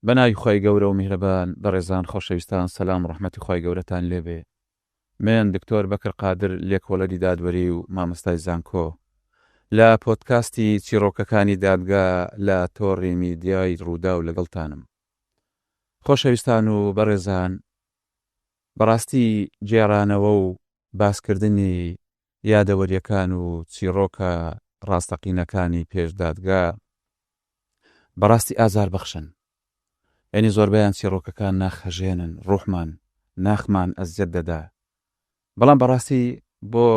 بەناوی خۆی گەورە و میهرەبان بەڕێزان خۆشەویستان سەلام و ڕەحمەتی خۆی گەورەتان لێبێ. من دکتۆر بەکر قادر لێکۆڵەری دادوەری و مامۆستای زانکۆ لە پۆدکاستی چیرۆکەکانی دادگا لە تۆڕی میدیای ڕوودا و لەگەڵتانم. خۆشەویستان و بەڕێزان، بەڕاستی جێرانەوە و باسکردنی یادەوەریەکان و چیرۆکە ڕاستەقینەکانی پێشدادگا بەڕاستی ئازار بەخشن. یعنی زۆربیان چیرۆکەکان ناخەژێنن، ڕوحمان ناخمان ئەزیەت دەدا. بەڵام بەڕاستی بۆ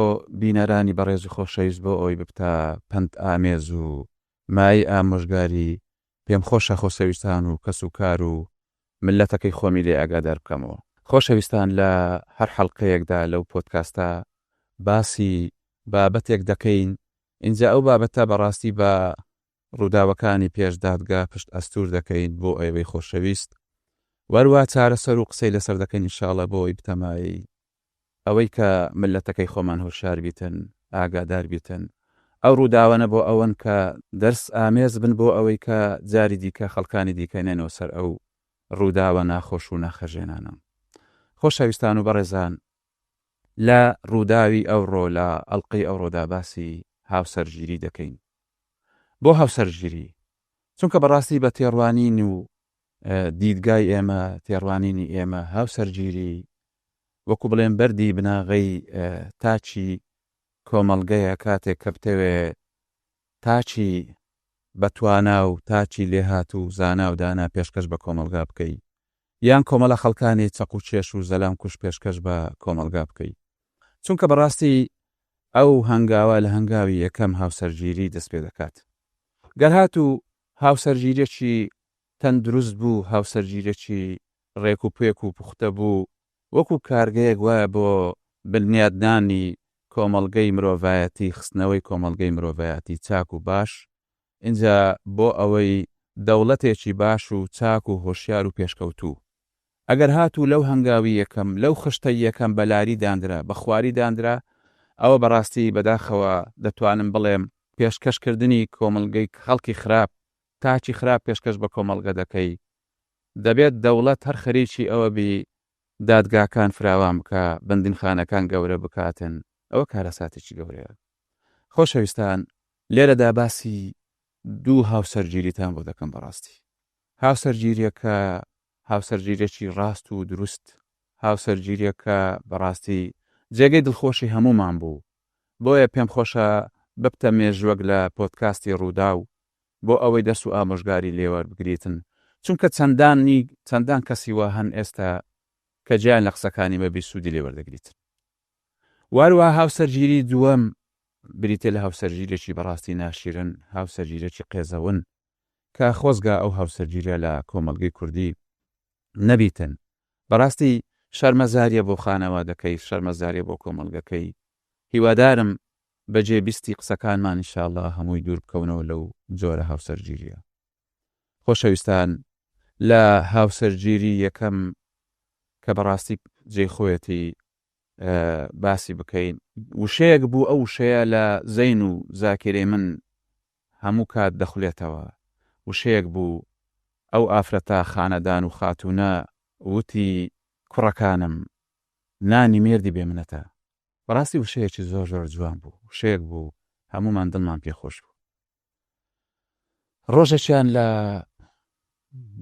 بینەرانی بەڕێز و خۆشەویست بۆ ئەوی ببتە پند ئامێز و مای ئامۆژگاری پێم خۆشە خۆشەویستان و کەس و کار و ملەتەکەی خۆمی لێ ئاگادار بکەمەوە. خۆشەویستان، لە هەر حەڵقەیەکدا لەو پۆدکاستە باسی بابەتێک دەکەین. اینجا ئەو بابەتە بەڕاستی بە ڕووداوەکانی پێشدادگا پشت ئەستور دەکەین بۆ ئەوەی خۆشەویست، وەروە چارەسەر و قسەی لەسەر دەکەین ئینشاڵە بۆی بتەمایی ئەوەی کە ملەتەکەی خۆمان هۆشار بیتن، ئاگادار بیتن. ئەو ڕووداوانە بۆ ئەوەن کە دەرس ئامێز بن بۆ ئەوەی کە جاری دیکە خەڵکانی دیکەنێنەوە سەر ئەو ڕووداوە ناخۆش و ناخەژێنانە. خۆشەویستان و بەڕێزان، لە ڕووداوی ئەوڕۆ لە ئەڵقەی ئەوڕۆدا باسی هاوسەرگیری دەکەین. بۆ هاوسەرگیری؟ چونکە بەڕاستی بە تێڕوانین و دیدگای ئێمە، تێڕوانینی ئێمە، هاوسەرگیری وەکو بڵێن بەردی بناغەی تاچی کۆمەڵگەیە. کاتێک کە بتەوێ تاچی بەتوانا و تاچی لێهات و زانا و دانا پێشکەش بە کۆمەڵگا بکەی، یان کۆمەڵە خەڵکانی چەق و چێش و زەلام کوش پێشکەش بە کۆمەڵگا بکەی. چونکە بەڕاستی ئەو هەنگاوە لە هەنگاوی یەکەم هاوسەرگیری دەست پێ دەکات. گەرهات و هاوسەرگیرێکی تەندروست بوو، هاوسەرگیرێکی ڕێک و پێک و پوختە بوو، وەکو کارگەیەک وایە بۆ بنیادنانی کۆمەڵگەی مرۆڤایەتی، خستنەوەی کۆمەڵگەی مرۆڤایەتی چاک و باش. اینجا بۆ ئەوەی دەوڵەتێکی باش و چاک و هۆشیار و پێشکەوتوو ئەگەر هاتوو لەو هەنگاوی یەکەم، لەو خشتەی یەکەم بەلاری دانرا، بە خواری دانرا، ئەوە بەڕاستی بەداخەوە دەتوانم بڵێم پێشکەشکردنی کۆمەڵگەی خەڵکی خراپ، تاچی خراپ پێشکەش بە کۆمەڵگە دەکەی. دەبێت دەوڵەت هەر خەریکی ئەوە بی دادگاکان فراوان بکە، بەندینخانەکان گەورە بکاتن. ئەوە کارەساتێکی گەورەیە. خۆشەویستان، لێرەدا باسی دوو هاوسەرگیریتان بۆ دەکەم. بەڕاستی هاوسەرگیریەکە هاوسەرگیرێکی ڕاست و دروست، هاوسەرگیریەکە بەڕاستی جێگەی دڵخۆشی هەمومان بوو. بۆیە پێم خۆشە ببتە مێژوەک لە پۆدکاستی ڕوودا و بۆ ئەوەی دەرس و ئامۆژگاری لێوەربگریتن، چونکە چەندان کەسی وا هەن ئێستا کە جیان لە قسەکانی بەبێ سوودی لێوەردەگریتن. واروها هاوسەرگیری دووەم بریتێ لە هاوسەرگیرێکی بەڕاستی ناشیرن، هاوسەرگیرێکی قێزەون کە خۆزگا ئەو هاوسەرگیرە لە کۆمەڵگەی کوردی نەبیتن. بەڕاستی شەرمەزاریە بۆ خانەوادەکەی، شەرمەزاریە بۆ کۆمەڵگەکەی. هیوادارم بەجێ بیستی قسەکانمان ئینشاءالله هەمووی دوور بکەونەوە لەو جۆرە هاوسەرگیریە. خۆشەویستان، لە هاوسەرگیری یەکەم کە بەڕاستی جێی خۆیەتی باسی بکەین، وشەیەک بوو. ئەو وشەیە لە زەین و زاکرێ من هەموو کات دەخولێتەوە. وشەیەک بوو ئەو ئافرەتە خانەدان و خاتونە وتی کوڕەکانم نانی مێردی بێ منەتە. بەڕاستی وشەیەکی زۆر زۆر جوان بوو، وشەیەک بوو هەمومان دڵمان پێخۆش بوو. ڕۆژێکیان لە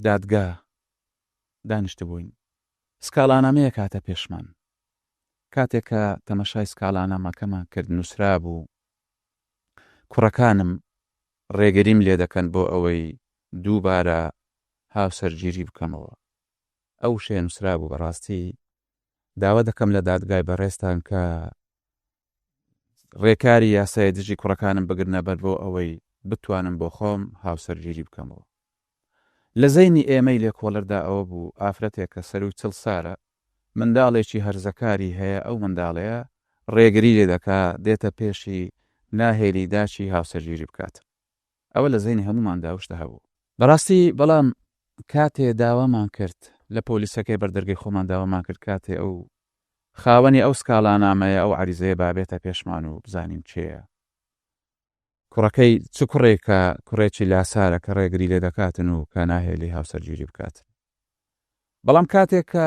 دادگا دانیشت بووین، سکاڵانامەیە کاتە پێشمان. کاتێک کە تەمەشای سکاڵانامەکەمان کرد، نووسرا بوو کوڕەکانم ڕێگەریم لێ دەکەن بۆ ئەوەی دووبارە هاوسەرگیری بکەمەوە. ئەو شێ نووسرا بوو. بەڕاستی داوا دەکەم لە دادگای بەڕێستان کە ڕێکاری یاسای دژی کوڕەکانم بگرنە بەر بۆ ئەوەی بتوانم بۆ خۆم هاوسەرگیری بکەمەوە. لە زەینی ئێمەی لێکۆڵەردا ئەوە بوو ئافرەتێک کە سەر و چل سارە، منداڵێکی هەرزەکاری هەیە، ئەو منداڵەیە ڕێگری لێ دەکا، دێتە پێشی ناهێلی داچی هاوسەرگیری بکات. ئەوە لە زەینی هەمومان داوشتە هەبوو. بەڕاستی بەڵام کاتێ داوامان کرد لە پۆلیسەکەی بەردەرگای خۆمان داوامان کرد، کاتێ ئەو خاوەنی ئەو سکاڵانامەیە ئەو عەریزەیە بابێتە پێشمان و بزانین چێە. کوڕەکەی چ کوڕێکە کوڕێکی لاسارە کە ڕێگری لێ دەکاتن و کە ناهێ لێ هاوسەرگیری بکات. بەڵام کاتێک کە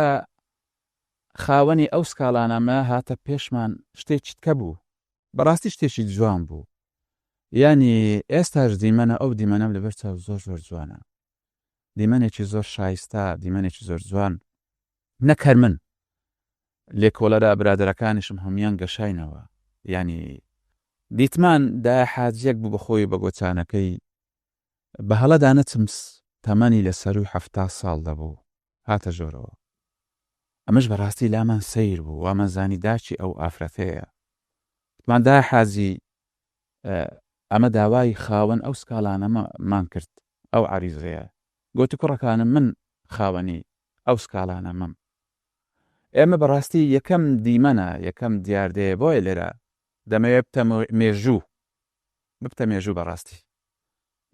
خاوەنی ئەو سکاڵانەمە هاتە پێشمان شتێکی تکە بوو، بەڕاستی شتێکی جوان بوو. ینی ئێستاش دیمەنە ئەو دیمەنەم لەبەر چاو زۆر زۆر جوانە، دیمەنێکی زۆر شایستە، دیمەنێکی زۆر جوان. نەکەر من لێکۆڵەرە برادەرەکانیشم هەمویان گەشاینەوە، ینی دیتمان دا حاجیەک بوو بەخۆی بە گۆچانەکەی بە هەڵەدا نەچم تەمەنی لەسەر و 70 ساڵ دەبوو هاتە ژۆرەوە. ئەمەش بەڕاستی لامان سەیر بوو، وامان زانی داچی ئەو ئافرەتەیە. ماندا حاجی ئەمە داوای خاوەن ئەو سکاڵانەمان کرد، ئەو عریزەیە. گوتی کوڕەکانم من خاوەنی ئەو سکاڵانەمەم. ئێمە بەڕاستی یەکەم دیمەنە، یەکەم دیاردەیە بۆیە لێرە دەمەوێت بتە مێژوو ببتە مێژوو. بەڕاستی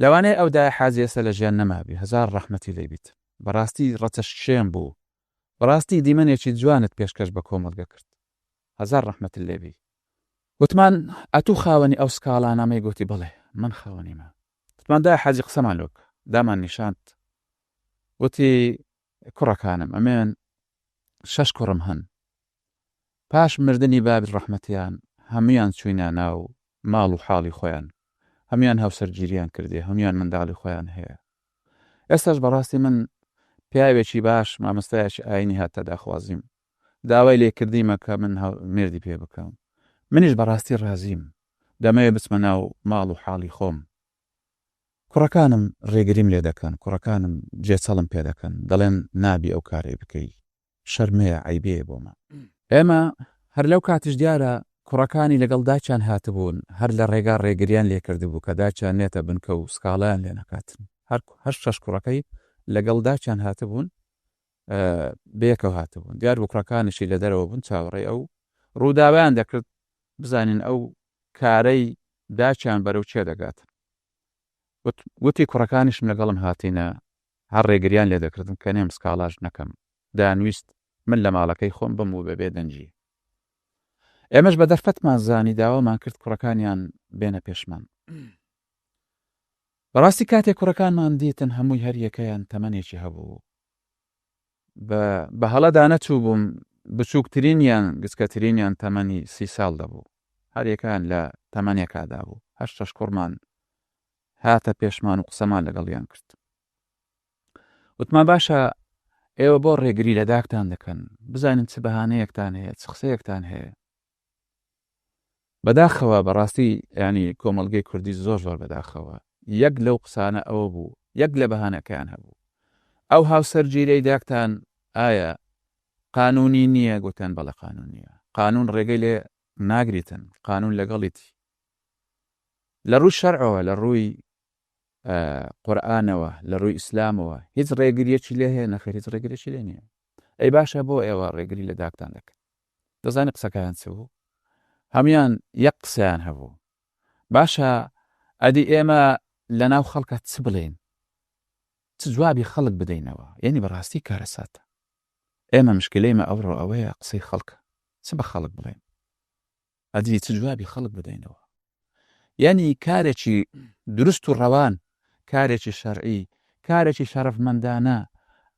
لەوانەیە ئەودا حاجی ئێستا لە ژیان نەمابی، هەزار ڕەحمەتی لێ بیت. بەڕاستی ڕەچەشێن بوو، بەڕاستی دیمەنێکی جوانت پێشکەش بە کۆمەڵگە کرد، هەزار ڕەحمەت لێبی. وتمان ئەتوو خاوەنی ئەو سکاڵانەمەی؟ گوتی بڵێ من خاوەنیمە. وتماندا حاجی قسەمان لۆک دامان نیشاند، وتی کوڕەکانم ئەمێن 6 کوڕم هەن. پاش مردنی بابی ڕەحمەتیان هەمویان چوینە ناو ماڵ و حاڵی خۆیان، هەمویان هاوسەرگیریان کردێ، هەمویان منداڵی خۆیان هەیە. ئێستاش بەڕاستی من پیاوێکی باش مامۆستایەکی ئاینی هاتە داخوازیم، داوای لێکردیمە کە من مردی پێ بکەم. منیش بەڕاستی ڕازیم، دەمەوێت بچمە ناو ماڵ و حاڵی خۆم. کوڕەکانم ڕێگریم لێ دەکەن، کوڕەکانم جێچەڵم پێ دەکەن، دەڵێن نابی ئەو کارێ بکەی، شەرمەیە عیبەیە بۆمە. ئێمە هەر لەو کاتیش دیارە کوڕەکانی لەگەڵ داچیان هاتبوون، هەر لە ڕێگا ڕێگریان لێ کردبوو کە داچیان نێتە بنکە و سکاڵیان لێ نەکاتن. هەر 6 کوڕەکەی لەگەڵ داچیان هاتبوون، بێکەوە هاتبوون. دیار بوو کوڕەکانیشی لە دەرەوە بوون چاوەڕێی ئەو ڕووداویان دەکرد بزانین ئەو کارەی داچیان بەرەو چێ دەگاتن. وتی کوڕەکانیشم لەگەڵم هاتینە، هەر ڕێگریان لێ دەکردن کە نێم سکاڵاژ نەکەم، دانویست من لە ماڵەکەی خۆم بم و بەبێ دەنجی. ئێمەش بە دەرفەتمان زانی داوامان کرد کوڕەکانیان بێنە پێشمان. بەڕاستی کاتێک کوڕەکانمان دیتن هەمووی هەر یەکەیان تەمەنێکی هەبوو، بە هەڵەدا نەچوو بووم، بچووکترینیان گچکەترینیان تەمەنی 30 ساڵ دەبوو، هەر یەکان لە تەمەنێکادا بوو. 8 کوڕمان هاتە پێشمان و قسەمان لەگەڵیان کرد. وتمان باشە ئێوە بۆ ڕێگری لە داکتان دەکەن، بزانین چ بەهانەیەکتان هەیە، چ قسەیەکتان هەیە. بەداخەوە بەڕاستی ینی کۆمەڵگەی کوردی زۆر زۆر بەداخەوە یەک لەو قسانە ئەوە بوو، یەک لە بەهانەکەیان هەبوو. ئەو هاوسەرگیرەی داکتان ئایا قانونی نییە؟ گوتیان بەڵێ قانونیە. قانون ڕێگەی لێ ناگریتن، قانون لەگەڵیتی. لە ڕووی شەرعەوە، لە ڕووی قورئانەوە، لە ڕووی ئیسلامەوە هیچ ڕێگریەکی لێ هەیە؟ نەخێر، هیچ ڕێگریەکی لێ نییە. ئەی باشە بۆ ئێوە ڕێگری لە داکتان دەکەن؟ دەزانێت قسەکەیان چ بوو؟ هەمویان یەک قسەیان هەبوو. باشە ئەدی ئێمە لە ناو خەڵکە چ بڵێن؟ چ جوابی خەڵک بدەینەوە؟ یعنی بەڕاستی کارە ساتە. ئێمە مشکلەیمە ئەوڕۆ ئەوەیە قسەی خەڵکە، چ بە خەڵک بڵێن؟ ئەدی چ جوابی خەڵک بدەینەوە؟ یعنی کارێکی دروست و ڕەوان، کارێکی شەرعی، کارێکی شەرەفمەندانە،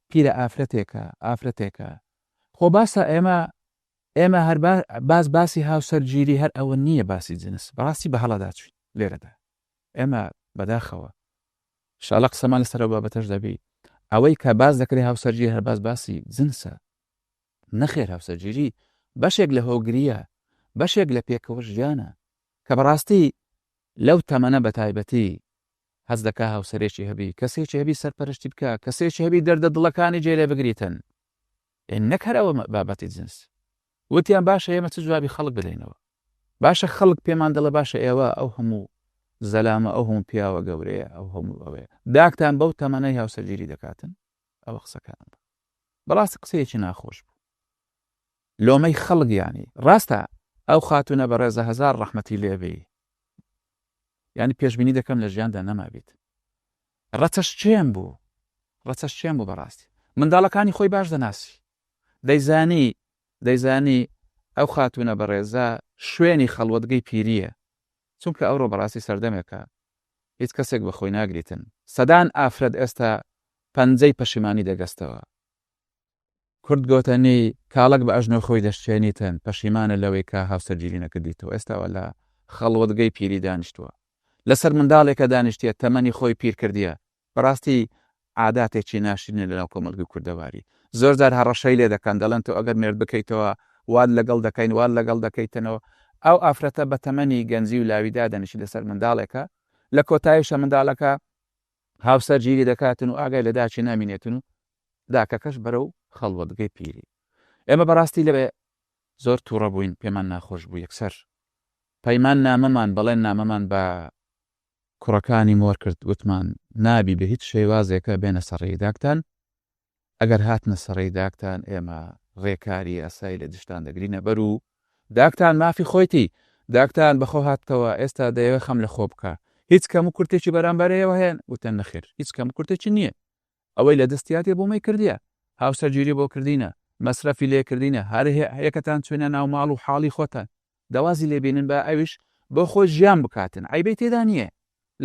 پیرە ئافرەتێکە. خۆ باسە ئێمە هەر باسی هاوسەرگیری هەر ئەوە نییە، باسی جنس. بەڕاستی بە هەڵەداچوین لێرەدا. ئێمە بەداخەوە شاڵە قسەمان لەسەر بابەتەش دەبی، ئەوەی کە باز دەکرێت هاوسەرگیری هەر باسی جنسە. نەخێر، هاوسەرگیری بەشێک لە هۆگریە، بەشێک لە پێکەوە ژیانە کە بەڕاستی لەو تەمەنە بە تایبەتی هەز دەکا هاوسەرێکی هەبی، کەسێکی هەبی سەرپەرشتی بکە، کەسێکی هەبی دەردە دڵەکانی جێ لێ بگریتن. نەکەرەوە بابەتی جنس. وتیان باشە ئێمە چ جوابی خەڵک بدەینەوە؟ باشە خەڵک پێمان دەڵێ باشە ئێوە ئەو هەموو زەلامە، ئەو هەموو پیاوە گەورەیە، ئەو هەموو ئەوەیە، داکتان بەو تەمەنەی هاوسەرگیری دەکاتن. ئەوە قسەکان بەڕاستی قسەیەکی ناخۆش بوو، لۆمەی خەڵک. ینی ڕاستە ئەو خاتونە بەڕێزە هەزار ڕەحمەتی لێبێ، ینی پێشبینی دەکەم لە ژیاندا نەمابێت. ڕەچەشچێن بوو بەڕاستی. منداڵەکانی خۆی باش دەناسی، دەیزانی ئەو خاتونە بەڕێزە شوێنی خەڵوەتگەی پیریە، چونکە ئەوڕۆ بەڕاستی سەردەمێکە هیچ کەسێک بە خۆی ناگریتن. سەدان ئافرەت ئێستا پەنجەی پەشیمانی دەگەستەوە. کورد گۆتەنی کاڵک بە ئەژنۆ خۆی دەشتێنیتن، پەشیمانە لەوەی کە هاوسەرگیری نەکردیتەوە. ئێستاوە لە خەڵوەتگەی پیری دانیشتووە، لەسەر منداڵێکە دانیشتێت تەمەنی خۆی پیر کردیە. بەڕاستی عاداتێکی ناشرینە لەناو کۆمەڵگەی کوردەواری. زۆر جار هەڕەشەی لێ دەکەن، دەڵێن تۆ ئەگەر مێرد بکەیتەوە واد لەگەڵ دەکەین، واد لەگەڵ دەکەیتنەوە. ئەو ئافرەتە بە تەمەنی گەنجی و لاویدا دەنیشی لەسەر منداڵێکە، لە کۆتاییشە منداڵەکە هاوسەرگیری دەکاتن و ئاگای لە داچی نامینێتن و داکەکەش بەرەو خەڵوەتگەی پیری. ئێمە بەڕاستی لەوێ زۆر تووڕە بووین، پێمان ناخۆش بوو. یەکسەر پەیمان نامەمان بەڵێن نامەمان بە کوڕەکانی مۆر کرد، وتمان نابی بە هیچ شێوازێکە بێنە سەڕێی داکتان. ئەگەر هاتنە سەڕێی داکتان ئێمە ڕێکاری ئاسایی لە دشتان دەگرینە بەر و داکتان مافی خۆیتی، داکتان بەخۆ هاتەوە ئێستا دەیەوێت خەم لە خۆ بکە. هیچ کەم و کورتێکی بەرامبەرەوە هەیە وتەن نەخێر، هیچ کەم و کورتێکی نییە. ئەوەی لە دەستیاتێ بۆ مەی کردیە، هاوسەرگیری بۆ کردینە، مەسرەفی لێکردینە، هەر هەیەکەتان چوێنە ناو ماڵ و حاڵی خۆتان دەوازی لێبینن بە ئەویش بۆ خۆی ژیان بکاتن. عیبەی تێدا نییە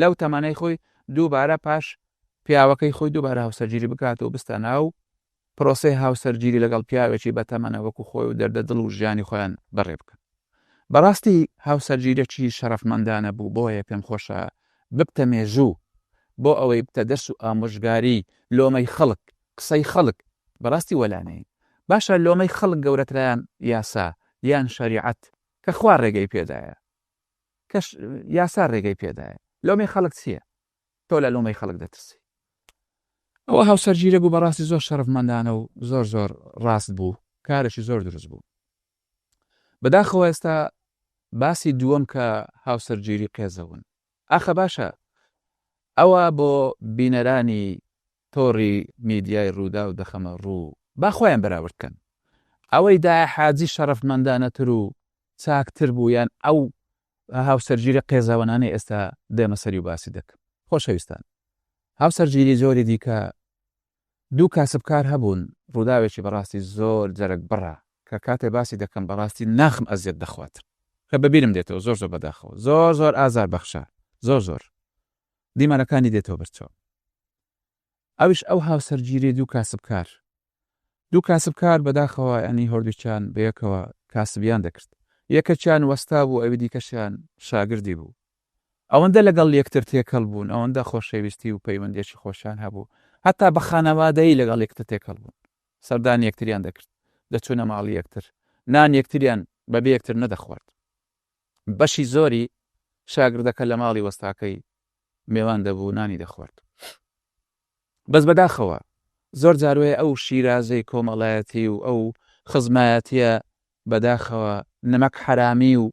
لەو تەمانەی خۆی دووبارە پاش پیاوەکەی خۆی دووبارە هاوسەرگیری بکات و بستە ناو پرۆسەی هاوسەرگیری لەگەڵ پیاوێکی بە تەمەنە وەکو خۆی و دەردەدڵ و ژیانی خۆیان بەڕێ بکەن. بەڕاستی هاوسەرگیرێکی شەرەفمەندانە بوو، بۆیە پێم خۆشە ببتە مێژوو بۆ ئەوەی بتە دەرس و ئامۆژگاری لۆمەی خەڵک، قسەی خەڵک. بەڕاستی وەلانەیە باشە لۆمەی خەڵک گەورەترایان یاسا یان شەریعەت کە خوا ڕێگەی پێدایە، کەش یاسا ڕێگەی پێدایە. لۆمەی خەڵک چییە؟ تۆ لە لۆمەی خەڵک دەترسی. ئەوە هاوسەرگیرە بوو بەڕاستی زۆر شەرەفمەندانە و زۆر زۆر ڕاست بوو، کارێکی زۆر دروست بوو. بەداخەوە ئێستا باسی دووەم کە هاوسەرگیری قێزەون. ئاخە باشە ئەوە بۆ بینەرانی تۆڕی میدیای ڕوودا و دەخەمە ڕوو با خۆیان بەراوردکەن. ئەوەی دایە حاجی شەرەفمەندانەتر و چاکتر بوو یان ئەو هاوسەرگیری قێزاوەنانەی ئێستا دێمە سەری و باسی دەکەم. خۆشەویستان، هاوسەرگیری زۆری دیکە دوو کاسبکار هەبوون، ڕووداوێکی بەڕاستی زۆر جەرگ بڕە کە کاتێ باسی دەکەم بەڕاستی ناخم ئەزیێت دەخواتر کە بەبیرم دێتەوە زۆر زۆر بەداخەوە، زۆر زۆر ئازار بەخشە، زۆر زۆر دیمانەکانی دێتەوە بەرچەوە. ئەویش ئەو هاوسەرگیری دوو کاسبکار بەداخەوە ئەنی هەردووچیان بەیەکەوە کاسبیان دەکرد. یەکەچیان وەستا بوو، ئەوی دیکەشیان شاگردی بوو. ئەوەندە لەگەڵ یەکتر تێکەڵ بوون، ئەوەندە خۆشەویستی و پەیوەندێکی خۆشیان هەبوو، هەتا بە خانەوادەیی لەگەڵ یەکتر تێکەڵ بوون. سەردان یەکتریان دەکرد، دەچوونە ماڵی یەکتر، نان یەکتریان بەبێ یەکتر نەدەخوارد. بەشی زۆری شاگردەکە لە ماڵی وەستاکەی میێوان دەبوو نانی دەخوارد. بەس بەداخەوە زۆر جاروێ ئەو شیرازەی کۆمەڵایەتی و ئەو خزمایەتیە بەداخەوە نمەک حرامی و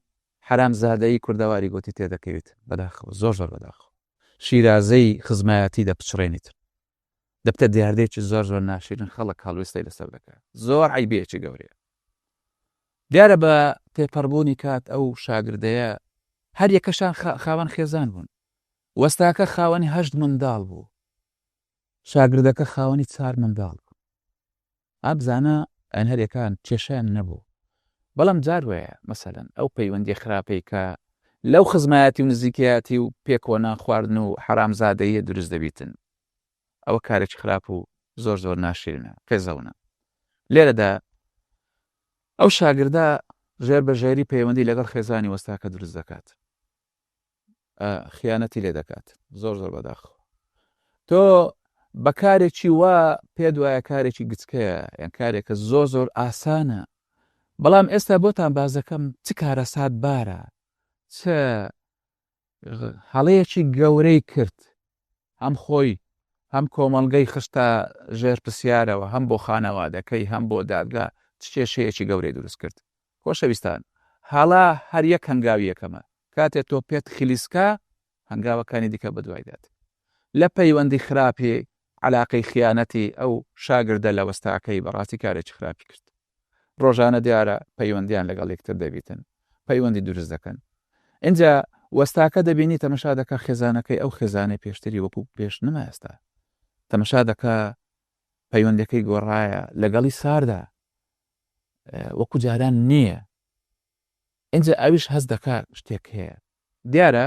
حرام زادەی کوردەواری گوتی تێدەکەوێت. بەداخەوە زۆر زۆر بەداخەوە شیرازەی خزمایەتی دەپچڕێنیت، دەبتە دیاردێکی زۆر زۆر ناشرین، خەڵک هەڵوێستەی لەسەر دەکات. زۆر عیبێکی گەورەیە. دیارە بە تێپەڕبوونی کات ئەو شاگردەیە هەر یەکەشان خاوەن خێزان بوون. وەستاکە خاوەنی 8 منداڵ بوو، شاگردەکە خاوەنی 4 منداڵ بوو. ئابزانە ئەن هەرێکان کێشیان نەبوو. بەڵام جار وایە مەسەلەن ئەو پەیوەندی خراپەی کە لەو خزمایەتی و نزیکایەتی و پێکۆنا خواردن و حرامزادەیە دروست دەبیتن، ئەوە کارێکی خراپ و زۆر زۆر ناشرینە، قێزەونە. لێرەدا ئەو شاگردە ژێر بە ژێری پەیوەندی لەگەڵ خێزانی وەستاکە دروست دەکات، خیانەتی لێ دەکات. زۆر زۆر بەداخەوە تۆ بە کارێکی وا پێت وایە کارێکی گچکەیە یان کارێکە زۆر زۆر ئاسانە، بەڵام ئێستا بۆتان بازەکەم چ کارە سادبارە، چ هەڵەیەکی گەورەی کرد، هەم خۆی هەم کۆمەڵگەی خستە ژێر پرسیارەوە، هەم بۆ خانەوادەکەی هەم بۆ دادگا چ کێشەیەکی گەورەی دروست کرد. خۆشەویستان، هەڵا هەر یەک هەنگاوی یەکەمە، کاتێک تۆ پێت خلیسکە هەنگاوەکانی دیکە بەدوایدات. لە پەیوەندی خراپی علاقەی خیانەتی ئەو شاگردە لە وەستاکەی بەڕاستی کارێکی خراپی کرد. ڕۆژانە دیارە پەیوەندیان لەگەڵ یەکتر دەبیتن، پەیوەندی دروست دەکەن. اینجا وەستاکە دەبینی تەمەشا دەکە خێزانەکەی ئەو خێزانەی پێشتری وەکو پێش نەما ئێستا تەمەشا دەکە پەیوەندەکەی گۆڕایە لەگەڵی ساردا وەکو جاران نییە. اینجا ئەویش هەست دەکات شتێک هەیە. دیارە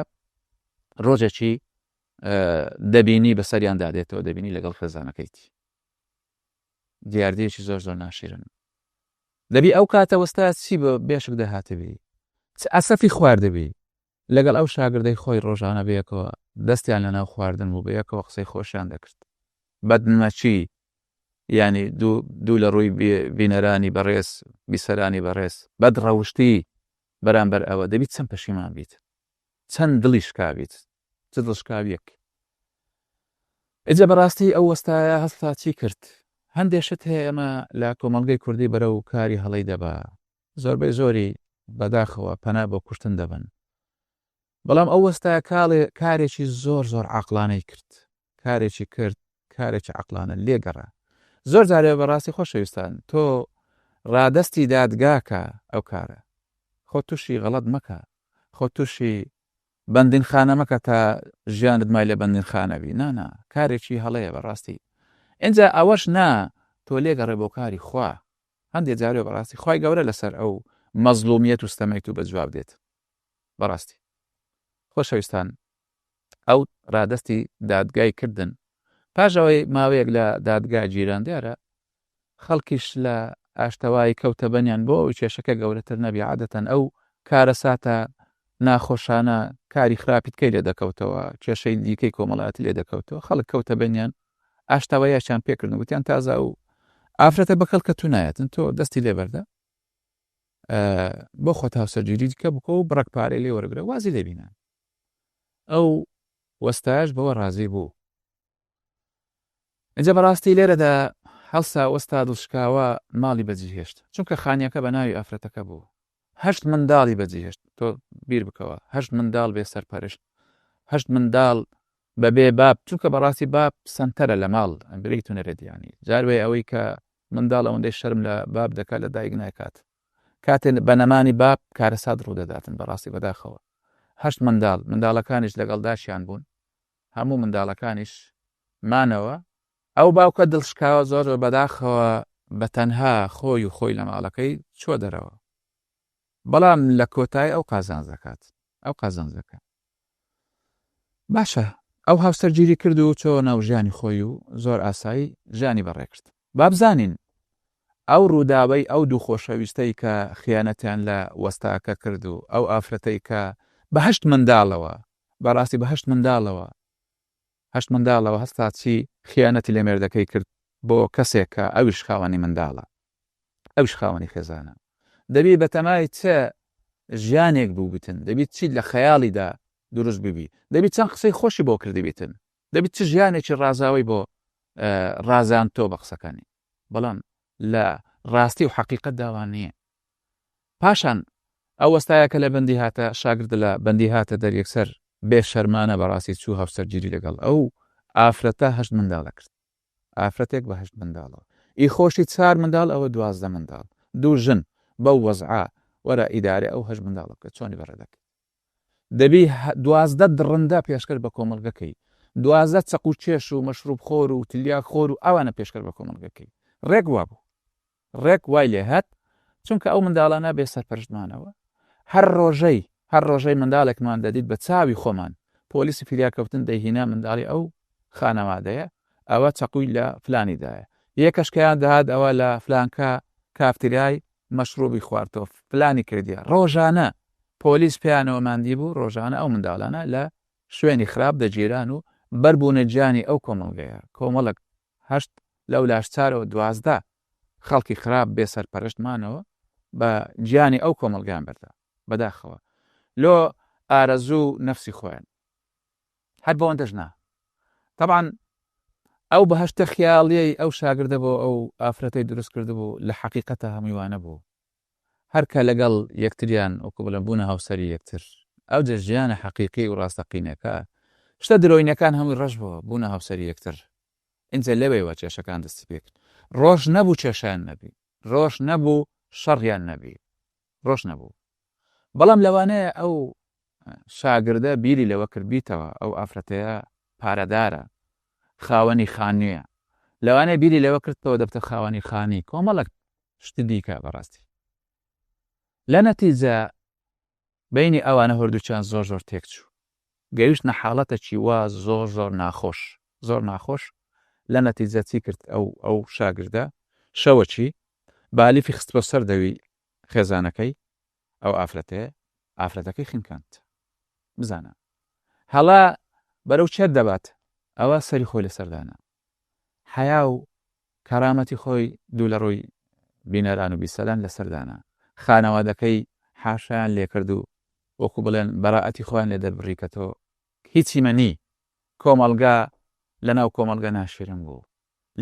ڕۆژێکی دەبینی بەسەریان دادێتەوە دەبینی لەگەڵ خێزانەکەیتی دیاردەیەکی زۆر زۆر ناشیرن دەبی ئەو کاتە وەستا چی بە بێشک دەهاتەبی ئەسەفی خواردەبی لەگەڵ ئەو شاگردەی خۆی ڕۆژانە بەیەکەوە دەستیان لە ناو خواردن بوو بەیەکەوە قسەی خۆشیان دەکرد بەدنمەچی ینی دوو لە ڕووی بینەرانی بەڕێز بیسەرانی بەڕێز بەد ڕەوشتی بەرامبەر ئەوە دەبیت چەند پەشیمان بیت چەند دڵی شکاویت چ دڵشکاویەک ئەجە بەڕاستی ئەو وەستایە هەستا چی کرد هەندێشت هەیە ئەمە لە کۆمەڵگەی کوردی بەرە و کاری هەڵەی دەبا زۆربەی زۆری بەداخەوە پەنا بۆ کوشتن دەبن بەڵام ئەو وەستایە کارێکی زۆر زۆر عەقڵانەی کرد کارێکی عەقڵانە لێگەڕا زۆر جارێ بەڕاستی خۆشەویستان تۆ ڕادەستی دادگاکە ئەو کارە خۆ تووشی غەڵەت مەکە خۆ تووشی بەندینخانە مەکە تا ژیانت مای لە بەندینخانەبی نانا کارێکی هەڵەیە بەڕاستی ئینجا ئەوەش نا تۆ لێگەڕێ بۆ کاری خوا هەندێک جارێ بەڕاستی خوای گەورە لەسەر ئەو مەزلومیەت و ستەمەیت و بەجواب دێت بەڕاستی خۆشەویستان ئەو ڕادەستی دادگای کردن پاشەوەی ماوەیەک لە دادگای جیران دیارە خەڵکیش لە ئاشتەوای کەوتە بەنیان بۆ ئەو کێشەکە گەورەتر نەبی عادەتەن ئەو کارە ساتە ناخۆشانە کاری خراپیت کەی لێ دەکەوتەوە کێشەی دیکەی کۆمەڵاتی لێ دەکەوتەوە خەڵک کەوتە بەنیان ئاشتەوەیەشیان پێکردن وتیان تازە و ئافرەتە بەکەڵ کە تو نایەتن تۆ دەستی لێبەردە بۆ خۆت هاوسەرگیری دیکە بکۆ و بڕک پارەی لێ وەرگرە وازی لێبینە ئەو وەستایش بەوە ڕازی بوو ئەجا بەڕاستی لێرەدا هەڵسا وەستا دڵشکاوە ماڵی بەجیهێشت چونکە خانیەکە بە ناوی ئافرەتەکە بوو 8 منداڵی بەجیهێشت تۆ بیر بکەوە 8 منداڵ بێ سەرپەرشت 8 منداڵ بەبێ باب چونکە بەڕاستی باب سنتەرە لە ماڵ ئەمبریتو نەرێتیانی جاروێ ئەوەی کە منداڵ ئەوەندەی شەرم لە باب دەکات لە دایک ناکات کاتێ بەنەمانی باب کارەسات ڕوو دەداتن بەڕاستی بەداخەوە 8 منداڵەکانیش لەگەڵ داشیان بوون هەموو منداڵەکانیش مانەوە ئەو باوکە دڵشکاوە زۆر بەداخەوە بە تەنها خۆی لە ماڵەکەی چۆ دەرەوە بەڵام لە کۆتای ئەو قازانج دەکات باشە ئەو هاوسەرگیری کرد و چۆ ناو ژیانی خۆی و زۆر ئاسایی ژیانی بەڕێکرد با بزانین ئەو ڕووداوەی ئەو دوو خۆشەویستەی کە خیانەتیان لە وەستاکە کرد و ئەو ئافرەتەی کە بە 8 منداڵەوە بەڕاستی بە 8 منداڵەوە هەستا چی خیانەتی لە مێردەکەی کرد بۆ کەسێک کە ئەویش خاوەنی منداڵە ئەوش خاوەنی خێزانە دەبی بە تەمای چە ژیانێک بوو بتن دەبیت چیت لە خەیاڵیدا دروست ببی دەبیت چەند قسەی خۆشی بۆ کردی بیتن دەبیت چ ژیانێکی ڕازاوی بۆ ڕازان تۆ بە قسەکانی بەڵام لە ڕاستی و حەقیقەت داوان نییە پاشان ئەو وەستایەکە لە بەندی هاتە شاگرد لە بەندی هاتە دەریەکسەر بێ شەرمانە بەڕاستی چوو هەوسەرگیری لەگەڵ ئەو ئافرەتە 8 منداڵە کرد ئافرەتێک بە 8 منداڵەوە ئی خۆشی 4 منداڵ ئەوە 12 منداڵ دوو ژن بەو وەزعا وەرە ئیدارێ ئەو 8 منداڵە بکە چۆنی بەڕێدەکە دەبی 12 دڕندە پێشکەر بە کۆمەڵگەکەی 12 چەق و چێش و مەشروب خۆر و تلیا خۆر و ئەوانە پێشکەر بە کۆمەڵگەکەی ڕێک وا بوو ڕێک وای لێ هات چونکە ئەو منداڵانە بێ سەرپەرشتمانەوە هەر ڕۆژەی منداڵێکمان دەدیت بە چاوی خۆمان پۆلیسی فریاکەوتن دەیهینا منداڵی ئەو خانەوادەیە ئەوە چەقوی لە فلانیدایە یەکەشکیان دەهات ئەوە لە فلانکە کافتریای مەشروبی خواردۆ فلانی کردیە ڕۆژانە پۆلیس پێیانەوە ماندی بوو ڕۆژانە ئەو منداڵانە لە شوێنی خراپ دەگیران و بەربوونە گیانی ئەو کۆمەڵگەیە کۆمەڵک 8 لەو لاشچارەوە 12 خەڵکی خراپ بێ سەرپەرشتمانەوە بە گیانی ئەو کۆمەڵگیان بەردا بەداخەوە لۆ ئارەزوو نەفسی خۆیان هەر بۆ ئەوەندەش طبعاً ئەو بەهەشتە خیاڵیەی ئەو شاگردە بۆ ئەو ئافرەتەی دروست کرده بوو لە حەقیقەتە هەموویوانە بوو هەرکە لەگەڵ یەکتریان وەکو بڵێن بوونە هاوسەری یەکتر ئەو جە ژیانە حەقیقی و ڕاستەقینەکە شتە درۆینەکان هەمووی ڕەش بووە بوونە هاوسەری یەکتر ئینجا لەوەیەوە کێشەکان دەستی پێکرد ڕۆژ نەبوو کێشیان نەبی ڕۆژ نەبوو شەڕیان نەبی ڕۆژ نەبوو بەڵام لەوانەیە ئەو شاگردە بیری لەوە کردبیتەوە ئەو ئافرەتەیە پارەدارە خاوەنی خانوویە لەوانەیە بیری لەوە کردەوە دەبتە خاوەنی خانی کۆمەڵک شتی دیکە بەڕاستی لە نەتیجە بینی ئەوانە هەردووچیان زۆر تێکچوو گەیشتە حاڵەتێکی وا زۆر ناخۆش لە نەتیجەتی کرد ئەو شاگردە شەوەچی بالیفی خست بە سەر دەوی خێزانەکەی ئەو ئافرەتەکەی خینکاند بزانە هەڵا بەرەو چێت دەبات ئەوە سەری خۆی لەسەردانە حیا و کەرامەتی خۆی دوو لە ڕووی بینەران و بیسەلان لەسەردانە خانەوادەکەی حاشایان لێکرد و وەکو بڵێن بەراعەتی خۆیان لێ دەربڕی کە تۆ هیچی مەنی کۆمەڵگا لەناو کۆمەڵگە ناشێرم بوو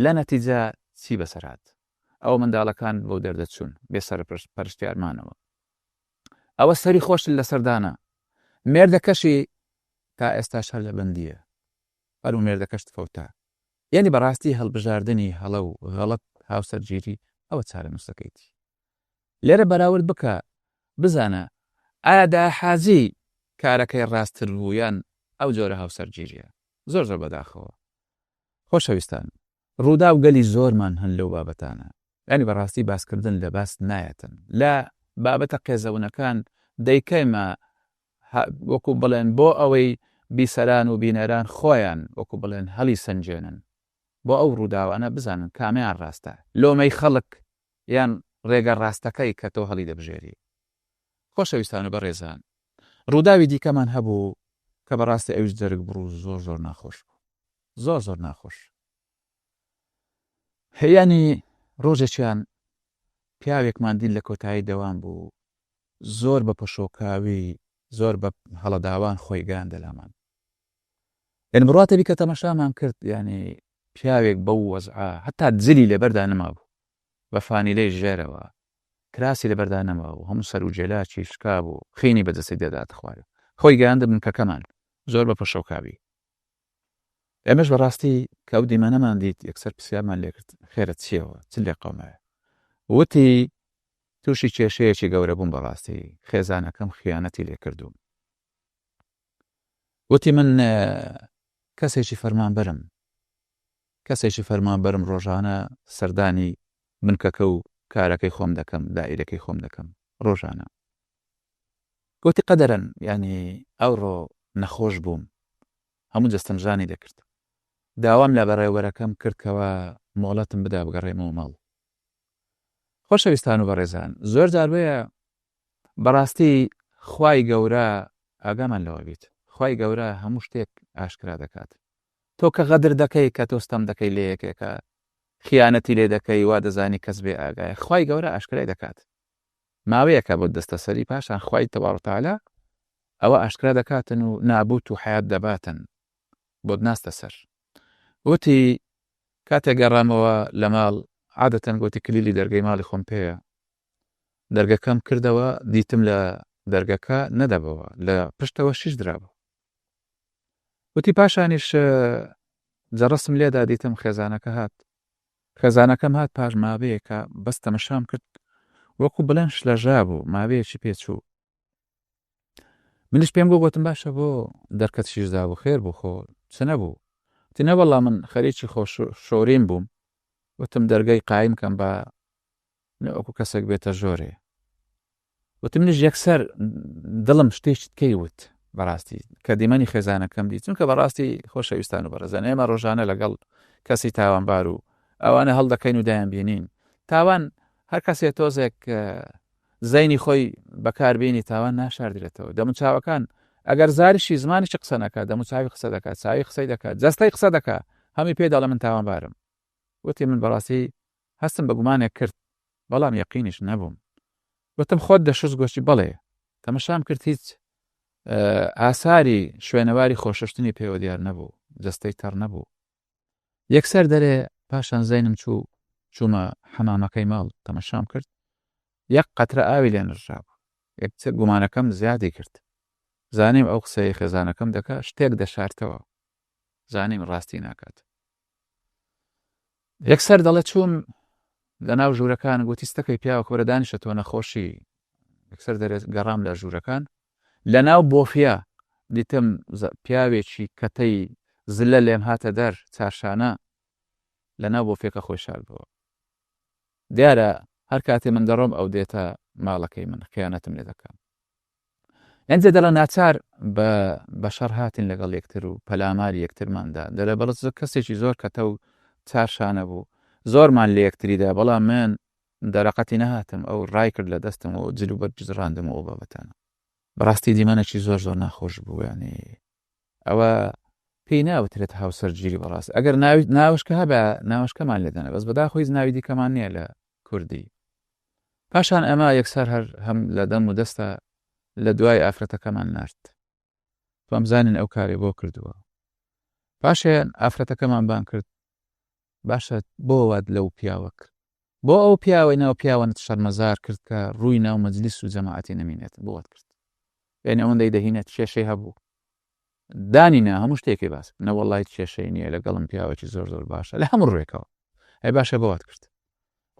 لە نەتیجە چی بەسەرات ئەو منداڵەکان بۆ دەردەچوون بێسەر پەرستیارمانەوە ئەوە سەری خۆش لەسەردانە مێردەکەشی تا ئێستا شەر لە بەندیە بەر و مێردەکەشت فەوتە یعنی بەڕاستی هەڵبژاردننی هەڵە و غەڵەت هاوسەرگیری ئەوە چارە نووسەکەیتی لێرە بەراورد بکە بزانە ئایا داحازی کارەکەی ڕاستتر بوو یان ئەو جۆرە هاوسەرگیریە زۆر بەداخەوە خۆشەویستان ڕوودا و گەلی زۆرمان هەن لەو بابەتانە ینی بەڕاستی باسکردن لە باس نایەتن لە بابەتە قێزەونەکان دەیکەیمە وەکو بڵێن بۆ ئەوەی بیسەران و بینەران خۆیان وەکو بڵێن هەڵی سنجێنن بۆ ئەو ڕووداوانە بزانن کامیان ڕاستە لۆمەی خەڵک یان ڕێگە ڕاستەکەی کە تۆ هەڵی دەبژێری خۆشەویستان و بەڕێزان ڕووداوی دیکەمان هەبوو کە بەڕاستی ئەوش جەرگ بڕوو زۆر ناخۆش بوو زۆر ناخۆش هەیەنی ڕۆژێکیان پیاوێکمان دین لە کۆتایی دەوام بوو زۆر بە پەشۆکاوی زۆر بە هەڵەداوان خۆی گاندە لامان یعنی بڕاتەبی کە تەمەشامان کرد ینی پیاوێک بەو وەزعا هەتا جلی لەبەردا نەما بوو بە فانیلەی ژێرەوە کراسی لەبەردا نەما و هەموو سەر و جێلاکی شکا بوو خینی بەدەستی دەدات خوارە خۆی گاندە بنکەکەمان زۆر بە پەشۆکاوی ئێمەش بەڕاستی کە ئەو دیمەنەمان دیت یەکسەر پرسیارمان لێ کرد خێرت چیەوە چ لێ قەومایە وتی تووشی کێشەیەکی گەورە بووم بەڕاستی خێزانەکەم خیانەتی لێ کردوم وتی من کەسێکی فەرمانبەرم ڕۆژانە سەردانی بنکەکە و کارەکەی خۆم دەکەم دائیرەکەی خۆم دەکەم ڕۆژانە گوتی قەدەرەن ینی ئەوڕۆ نەخۆش بووم هەموو جەستەنجانی دەکرد داوام لە بەڕێوەرەکەم کردکەوە مۆڵەتم بدا بگەڕێمەوە ماڵ خۆشەویستان و بەڕێزان زۆر جاربەیە بەڕاستی خوای گەورە ئاگامان لەوە بیت خوای گەورە هەموو شتێک ئاشکرا دەکات تۆ کە غەدر دەکەی کە تۆستەم دەکەی لە یەکێکە خیانەتی لێ دەکەی وا دەزانی کەس بێ ئاگایە خوای گەورە ئاشکرای دەکات ماوەیەکە بۆ دەستە سەری پاشان خوای تەبارەک و تەعالا ئەوە ئاشکرا دەکاتن و نابوت و حیات دەباتن بۆ ناستە سەر وتی کاتێک گەڕامەوە لە ماڵ عادەتەن گوتی کلیلی دەرگەی ماڵی خۆم پێیە دەرگەکەم کردەوە دیتم لە دەرگەکە نەدەبەوە لە پشتەوە شیش درابە وتی پاشانیش جەڕەسم لێدا دیتم خێزانەکەم هات پاش ماوەیەکە بەس تەمەشام کرد وەکو بڵێن شلەژا بوو ماوەیەکی پێچوو منیش پێم گوتم باشە بۆ دەرکەت شیشدا بوو خێر بوو خۆ چ نەبوو تی نەوەڵا من خەریکی شۆریم بووم وتم دەرگەی قایم کەم بە وەکو کەسێک بێتە ژۆرێ وتم منیش یەکسەر دڵم شتێکی تکەی وت بەڕاستی کە دیمەنی خێزانەکەم دی چونکە بەڕاستی خۆشەویستان و بەڕێزان ئێمە ڕۆژانە لەگەڵ کەسی تاوانبار و ئەوانە هەڵدەکەین و دایان بینین تاوان هەر کەسێ تۆزێک زەینی خۆی بەکاربیێنی تاوان ناشاردرێتەوە دەموچاوەکان ئەگەر زاریشی زمانیی قسە نەکات دەموچاوی قسە دەکات چاوی قسەی دەکات جەستەی قسە دەکات هەمی پێداڵە من تاوانبارم وتی من بەڕاستی هەستم بە گومانێک کرد بەڵام یەقینیش نەبووم وتم خۆت دەشست گۆشتی بەڵێ تەمەشام کرد هیچ ئاساری شوێنەواری خۆشەشتنی پێوە دیار نەبوو جەستەی تەڕ نەبوو یەکسەر دەرێ پاشان زەینم چوومە حەمامەکەی ماڵ تەمەشام کرد یەک قەترە ئاوی لێ نەژرا بوو یەکچە گومانەکەم زیادی کرد زانیم ئەو قسەی خێزانەکەم دەکا شتێک دەشارتەوە زانیم ڕاستی ناکات یەکسەر دەڵێ چووم لەناو ژوورەکان گوتی ستەکەی پیاوە کۆرە دانیشە تۆ نەخۆشی یەکسەر دەرێت گەڕام لە ژوورەکان لەناو بۆفیا دیتم پیاوێکی کەتەی زلە لێم هاتە دەر چارشانە لەناو بۆفێکە خۆی شاردەوە دیارە هەر کاتێ من دەڕۆم ئەو دێتە ماڵەکەی من خیانەتم لێ دەکەم ئەنجە دەڵە ناچار بە شەڕ هاتین لەگەڵ یەکتر و پەلاماری یەکترماندا دەڵێ بەڵە کەسێکی زۆر کەتە و چارشانە بوو زۆرمان لە یەکتریدا بەڵام من دەرەقەتی نەهاتم ئەو ڕای کرد لە دەستم و جل و بەرجزڕاندمەوە بابەتانە بەڕاستی دیمانێکی زۆر زۆر ناخۆش بوو ینی ئەوە پێی ناوترێت هاوسەرگیری بەڕاست ئەگەر ناوشکە هەبە ناوشکەمان لێدەنە بەس بەداخۆی ناوی دیکەمان نییە لە کوردی پاشان ئەمە یەکسەر هەر هەم لە دەم و دەستە لە دوای ئافرەتەکەمان نارد فەمزانین ئەو کارێ بۆ کردووە پاشیان ئافرەتەکەمان بان کرد باشە بۆ وات لەو پیاوە کرد بۆ ئەو پیاوەی ناو پیاوەنت شەرمەزار کرد کە ڕووی ناو مەجلیس و جەماعەتی نەمینێت بۆت کرد یعنی ئەوەندەی دەهینێت کێشەی هەبوو دانینا هەموو شتێکی باس نەوەڵای کێشەی نییە لەگەڵم پیاوەکی زۆر زۆر باشە لە هەموو ڕێکەوە ئەی باشە بۆت کرد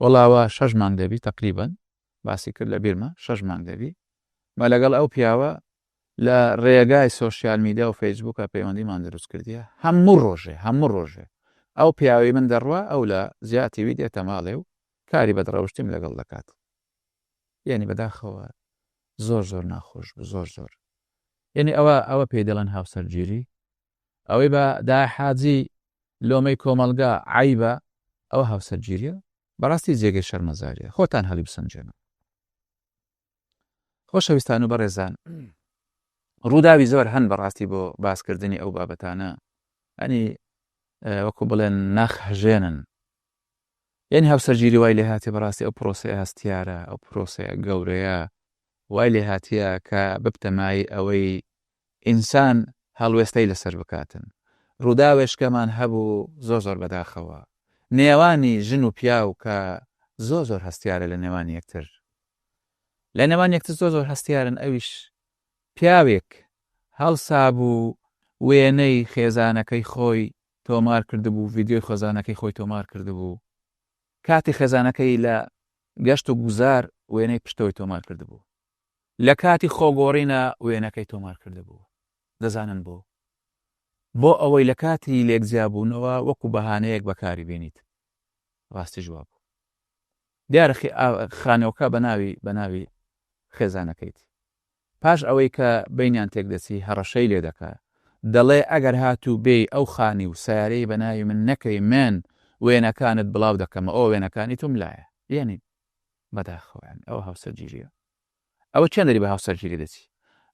وەڵاوە 6 مانگ دەبی تقریبا باسی کرد لە بیرمە 6 مانگ دەبی مە لەگەڵ ئەو پیاوە لە ڕێگای سۆشیال میدیا و فەیسبووکە پەیوەندیمان دروست کردیە هەموو ڕۆژێ ئەو پیاوی من دەڕوا ئەو لە زیاتی وی دێتە ماڵێ و کاری بەدڕەوشتیم لەگەڵ دەکات یعنی بەداخەوە زۆر زۆر ناخۆش زۆر یعنی ئەوە پێی دەڵێن هاوسەرگیری ئەوەی بە داحاجی لۆمەی کۆمەلگا عیبە ئەوە هاوسەرگیریە بەڕاستی جێگەی شەرمەزاریە خۆتان هەڵی بسەنجێنە خۆشەویستان و بەڕێزان ڕووداوی زۆر هەن بەڕاستی بۆ باسکردنی ئەو بابەتانە ئەنی وەکو بڵێن نەخهژێنن یعنی هاوسەرگیری وای لێ هااتێ بەڕاستی ئەو پرۆسەیە هەستیارە ئەو پرۆسەیە گەورەیە وای لێ هاتیە کە ببتەمای ئەوەی ئینسان هەڵوێستەی لەسەر بکاتن ڕووداوێشکەمان هەبوو زۆر بەداخەوە نێوانی ژن و پیاو کە زۆر هەستیارە لە نێوان یەکتر لە نێوان یەکتر زۆر هەستیارن ئەویش پیاوێک هەڵسابوو وێنەی خێزانەکەی خۆی تۆمار کردبوو ڤیدیۆی خۆزانەکەی خۆی تۆمار کردبوو کاتی خێزانەکەی لە گەشت و گوزار وێنەی پشتەوەی تۆمار کردبوو لە کاتی خۆگۆڕینە وێنەکەی تۆمار کردبوو دەزانن بۆ ئەوەی لە کاتی لێکزیابوونەوە وەکو بەهانەیەک بەکاری بێنیت ڕاستی جواب دیارە خانەوەکە بە ناوی خێزانەکەیت پاش ئەوەی کە بینیان تێک دەچی هەڕەشەی لێ دەکا دەڵێ ئەگەر هاتوو بێ ئەو خانی و سیارەی بە ناوی من نەکەی من وێنەکانت بڵاو دەکەمە ئەو وێنەکانی توم لایە یعنی بەداخەوەیان ئەو هاوسەرگیریە ئەوە چێندەری بە هاوسەرگیری دەچی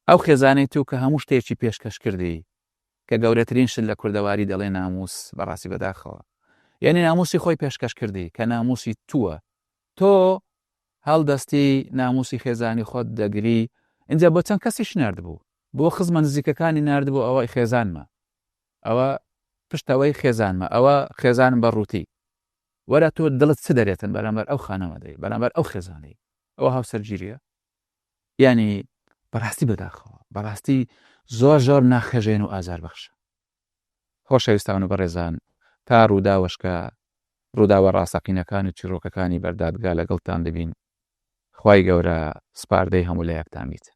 ئەو خێزانەی تو کە هەموو شتێکی پێشکەش کردی کە گەورەترین شت لە کوردەواری دەڵێ ناموس بەڕاستی بەداخەوە یعنی ناموسی خۆی پێشکەش کردی کە ناموسی تووە تۆ هەڵدەستی ناموسی خێزانی خۆت دەگری اینجا بۆ چەند کەسیش نردبوو بۆ خزمە نزیکەکانی نردبوو ئەوەی خێزانمە ئەوە پشتەوەی خێزانمە ئەوە خێزانم بەڕووتی وەرە تۆ دڵت چ دەرێتن بەرامبەر ئەو خانەوەدەی بەرامبەر ئەو خێزانەی ئەوە هاوسەرگیریە ینی بەڕاستی بەداخەوە بەڕاستی زۆر ناخێژێن و ئازار بەخشە خۆشەویستان و بەڕێزان تا ڕووداوەشکە ڕووداوە ڕاستەقینەکان و چیرۆکەکانی بەردادگا لەگەڵتان دەبین خوای گەورە سپاردەی هەموو لایەکتان بیت